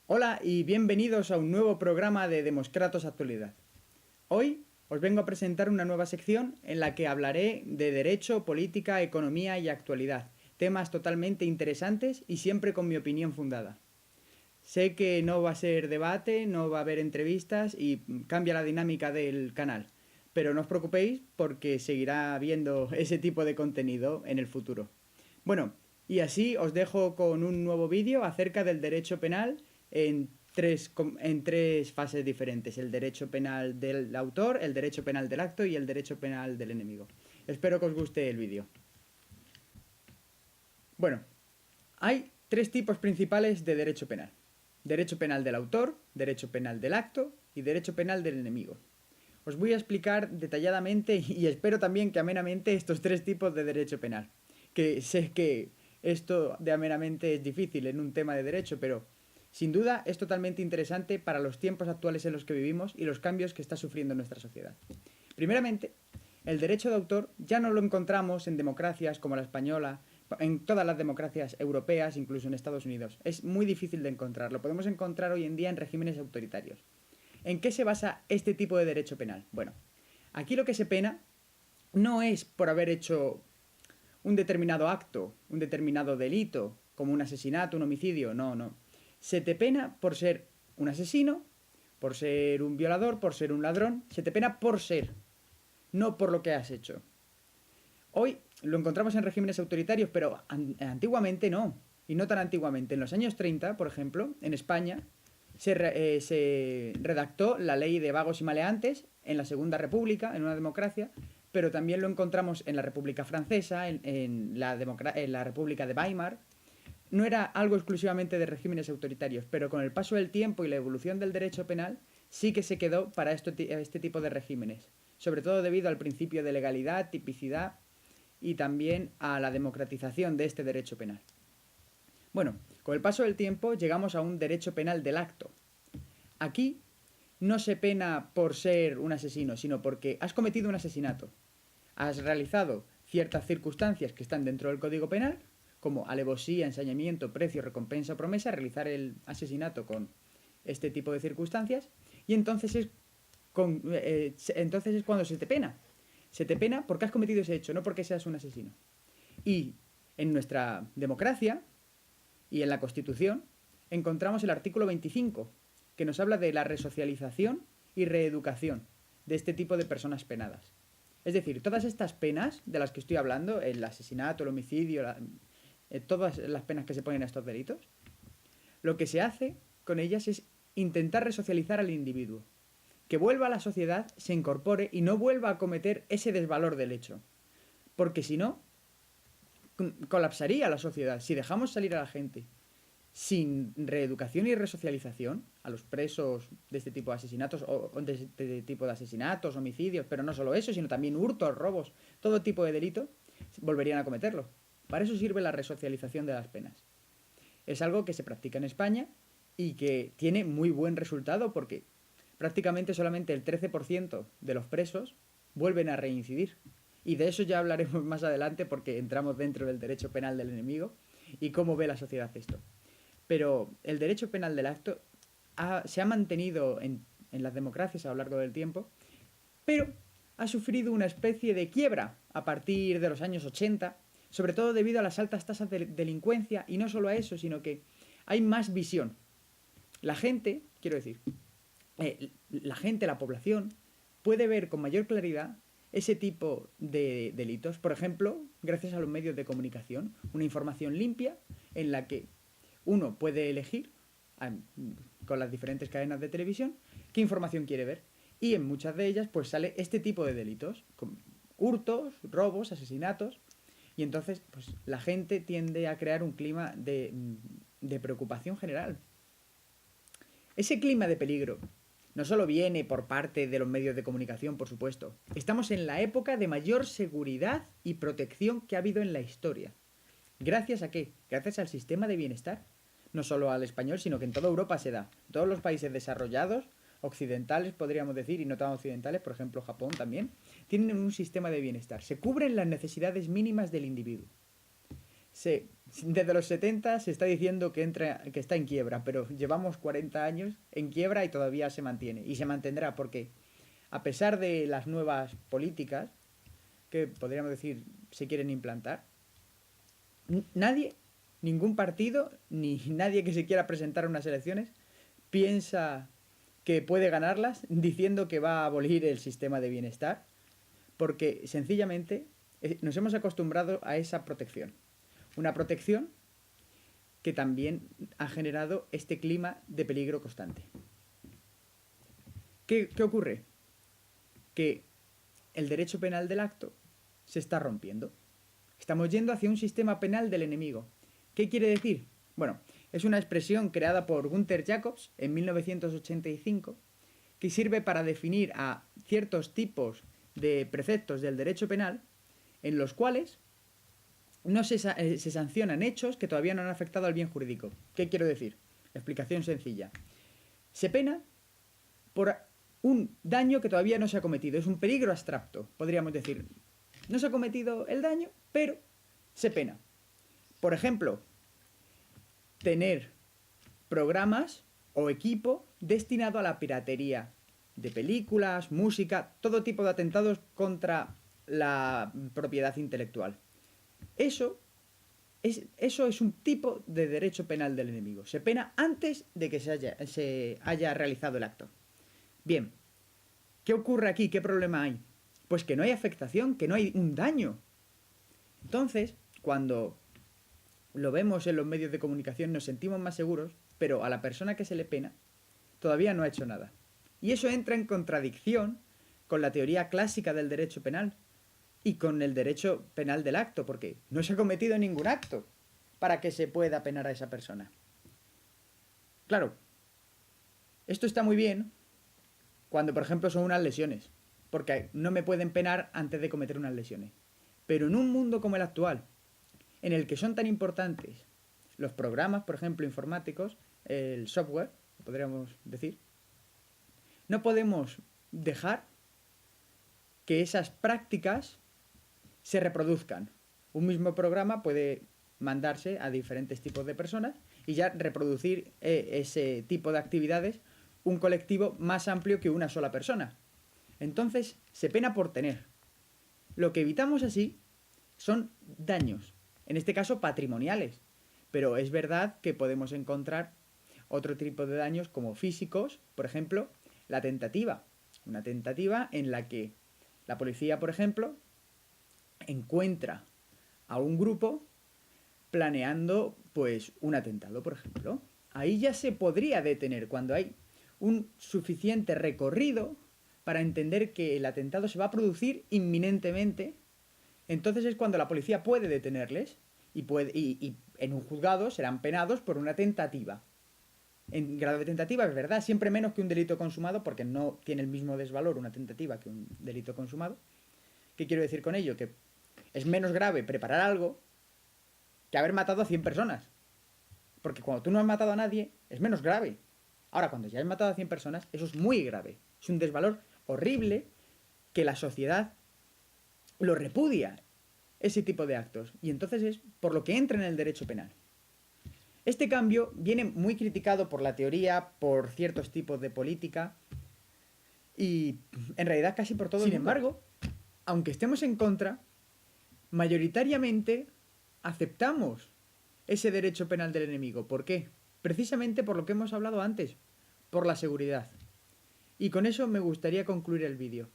Hola y bienvenidos a un nuevo programa de Demoskratos Actualidad. Hoy os vengo a presentar una nueva sección en la que hablaré de derecho, política, economía y actualidad, temas totalmente interesantes y siempre con mi opinión fundada. Sé que no va a ser debate, no va a haber entrevistas y cambia la dinámica del canal, pero no os preocupéis porque seguirá habiendo ese tipo de contenido en el futuro. Bueno, y así os dejo con un nuevo vídeo acerca del derecho penal en tres fases diferentes: el derecho penal del autor, el derecho penal del acto y el derecho penal del enemigo. Espero que os guste el vídeo. Bueno, hay tres tipos principales de derecho penal: derecho penal del autor, derecho penal del acto y derecho penal del enemigo. Os voy a explicar detalladamente y espero también que amenamente estos tres tipos de derecho penal, que sé que esto de amenamente es difícil en un tema de derecho, pero sin duda es totalmente interesante para los tiempos actuales en los que vivimos y los cambios que está sufriendo nuestra sociedad. Primeramente, el derecho de autor ya no lo encontramos en democracias como la española, en todas las democracias europeas, incluso en Estados Unidos. Es muy difícil de encontrar. Lo podemos encontrar hoy en día en regímenes autoritarios. ¿En qué se basa este tipo de derecho penal? Bueno, aquí lo que se pena no es por haber hecho un determinado acto, un determinado delito, como un asesinato, un homicidio, no. Se te pena por ser un asesino, por ser un violador, por ser un ladrón. Se te pena por ser, no por lo que has hecho. Hoy lo encontramos en regímenes autoritarios, pero antiguamente no. Y no tan antiguamente. En los años 30, por ejemplo, en España, se redactó la ley de vagos y maleantes en la Segunda República, en una democracia, pero también lo encontramos en la República Francesa, en la República de Weimar. No era algo exclusivamente de regímenes autoritarios, pero con el paso del tiempo y la evolución del derecho penal sí que se quedó para este tipo de regímenes, sobre todo debido al principio de legalidad, tipicidad y también a la democratización de este derecho penal. Bueno, con el paso del tiempo llegamos a un derecho penal del acto. Aquí no se pena por ser un asesino, sino porque has cometido un asesinato. Has realizado ciertas circunstancias que están dentro del Código Penal, como alevosía, ensañamiento, precio, recompensa o promesa, realizar el asesinato con este tipo de circunstancias, y entonces es cuando se te pena. Se te pena porque has cometido ese hecho, no porque seas un asesino. Y en nuestra democracia y en la Constitución encontramos el artículo 25, que nos habla de la resocialización y reeducación de este tipo de personas penadas. Es decir, todas estas penas de las que estoy hablando, el asesinato, el homicidio, todas las penas que se ponen a estos delitos, lo que se hace con ellas es intentar resocializar al individuo, que vuelva a la sociedad, se incorpore y no vuelva a cometer ese desvalor del hecho. Porque si no, colapsaría la sociedad. Si dejamos salir a la gente sin reeducación y resocialización, a los presos de este tipo de asesinatos, o de este tipo de asesinatos, homicidios, pero no solo eso, sino también hurtos, robos, todo tipo de delito, volverían a cometerlo. Para eso sirve la resocialización de las penas. Es algo que se practica en España y que tiene muy buen resultado, porque prácticamente solamente el 13% de los presos vuelven a reincidir. Y de eso ya hablaremos más adelante, porque entramos dentro del derecho penal del enemigo y cómo ve la sociedad esto. Pero el derecho penal del acto se ha mantenido en las democracias a lo largo del tiempo, pero ha sufrido una especie de quiebra a partir de los años 80, sobre todo debido a las altas tasas de delincuencia, y no solo a eso, sino que hay más visión. La gente, la población, puede ver con mayor claridad ese tipo de delitos. Por ejemplo, gracias a los medios de comunicación, una información limpia en la que uno puede elegir, con las diferentes cadenas de televisión, qué información quiere ver. Y en muchas de ellas pues sale este tipo de delitos, como hurtos, robos, asesinatos. Y entonces pues la gente tiende a crear un clima de preocupación general. Ese clima de peligro no solo viene por parte de los medios de comunicación, por supuesto. Estamos en la época de mayor seguridad y protección que ha habido en la historia. ¿Gracias a qué? Gracias al sistema de bienestar. No solo al español, sino que en toda Europa se da. En todos los países desarrollados occidentales, podríamos decir, y no tan occidentales, por ejemplo Japón también, tienen un sistema de bienestar. Se cubren las necesidades mínimas del individuo. Desde los 70 se está diciendo que está en quiebra, pero llevamos 40 años en quiebra y todavía se mantiene. Y se mantendrá porque, a pesar de las nuevas políticas que podríamos decir se quieren implantar, nadie, ningún partido, ni nadie que se quiera presentar a unas elecciones, piensa que puede ganarlas diciendo que va a abolir el sistema de bienestar, porque sencillamente nos hemos acostumbrado a esa protección. Una protección que también ha generado este clima de peligro constante. ¿Qué ocurre? Que el derecho penal del acto se está rompiendo. Estamos yendo hacia un sistema penal del enemigo. ¿Qué quiere decir? Bueno, es una expresión creada por Gunther Jacobs en 1985 que sirve para definir a ciertos tipos de preceptos del derecho penal en los cuales no se sancionan hechos que todavía no han afectado al bien jurídico. ¿Qué quiero decir? Explicación sencilla. Se pena por un daño que todavía no se ha cometido. Es un peligro abstracto, podríamos decir. No se ha cometido el daño, pero se pena. Por ejemplo, tener programas o equipo destinado a la piratería de películas, música, todo tipo de atentados contra la propiedad intelectual. Eso es un tipo de derecho penal del enemigo. Se pena antes de que se haya realizado el acto. Bien, ¿qué ocurre aquí? ¿Qué problema hay? Pues que no hay afectación, que no hay un daño. Entonces, cuando lo vemos en los medios de comunicación nos sentimos más seguros, pero a la persona que se le pena todavía no ha hecho nada. Y eso entra en contradicción con la teoría clásica del derecho penal y con el derecho penal del acto, porque no se ha cometido ningún acto para que se pueda penar a esa persona. Claro, esto está muy bien cuando, por ejemplo, son unas lesiones, porque no me pueden penar antes de cometer unas lesiones. Pero en un mundo como el actual, en el que son tan importantes los programas, por ejemplo, informáticos, el software, podríamos decir, no podemos dejar que esas prácticas se reproduzcan. Un mismo programa puede mandarse a diferentes tipos de personas y ya reproducir ese tipo de actividades un colectivo más amplio que una sola persona. Entonces, se pena por tener. Lo que evitamos así son daños, en este caso patrimoniales, pero es verdad que podemos encontrar otro tipo de daños como físicos, por ejemplo, la tentativa. Una tentativa en la que la policía, por ejemplo, encuentra a un grupo planeando pues un atentado, por ejemplo. Ahí ya se podría detener cuando hay un suficiente recorrido para entender que el atentado se va a producir inminentemente. Entonces es cuando la policía puede detenerles y en un juzgado serán penados por una tentativa. En grado de tentativa, es verdad, siempre menos que un delito consumado, porque no tiene el mismo desvalor una tentativa que un delito consumado. ¿Qué quiero decir con ello? Que es menos grave preparar algo que haber matado a 100 personas. Porque cuando tú no has matado a nadie, es menos grave. Ahora, cuando ya has matado a 100 personas, eso es muy grave. Es un desvalor horrible que la sociedad lo repudia, ese tipo de actos. Y entonces es por lo que entra en el derecho penal. Este cambio viene muy criticado por la teoría, por ciertos tipos de política y en realidad casi por todo. Sin embargo, aunque estemos en contra, mayoritariamente aceptamos ese derecho penal del enemigo. ¿Por qué? Precisamente por lo que hemos hablado antes, por la seguridad. Y con eso me gustaría concluir el vídeo,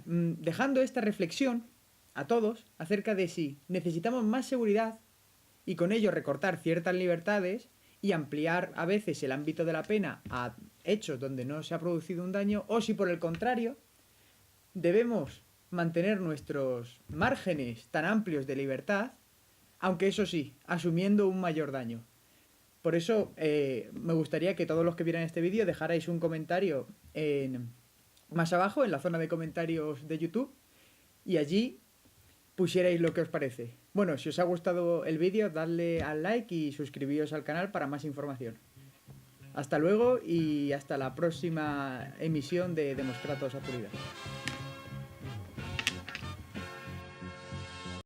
dejando esta reflexión a todos acerca de si necesitamos más seguridad y con ello recortar ciertas libertades y ampliar a veces el ámbito de la pena a hechos donde no se ha producido un daño, o si por el contrario debemos mantener nuestros márgenes tan amplios de libertad, aunque eso sí, asumiendo un mayor daño. Por eso me gustaría que todos los que vieran este vídeo dejarais un comentario más abajo, en la zona de comentarios de YouTube, y allí pusierais lo que os parece. Bueno, si os ha gustado el vídeo, dadle al like y suscribíos al canal para más información. Hasta luego y hasta la próxima emisión de Demoskratos Apurida.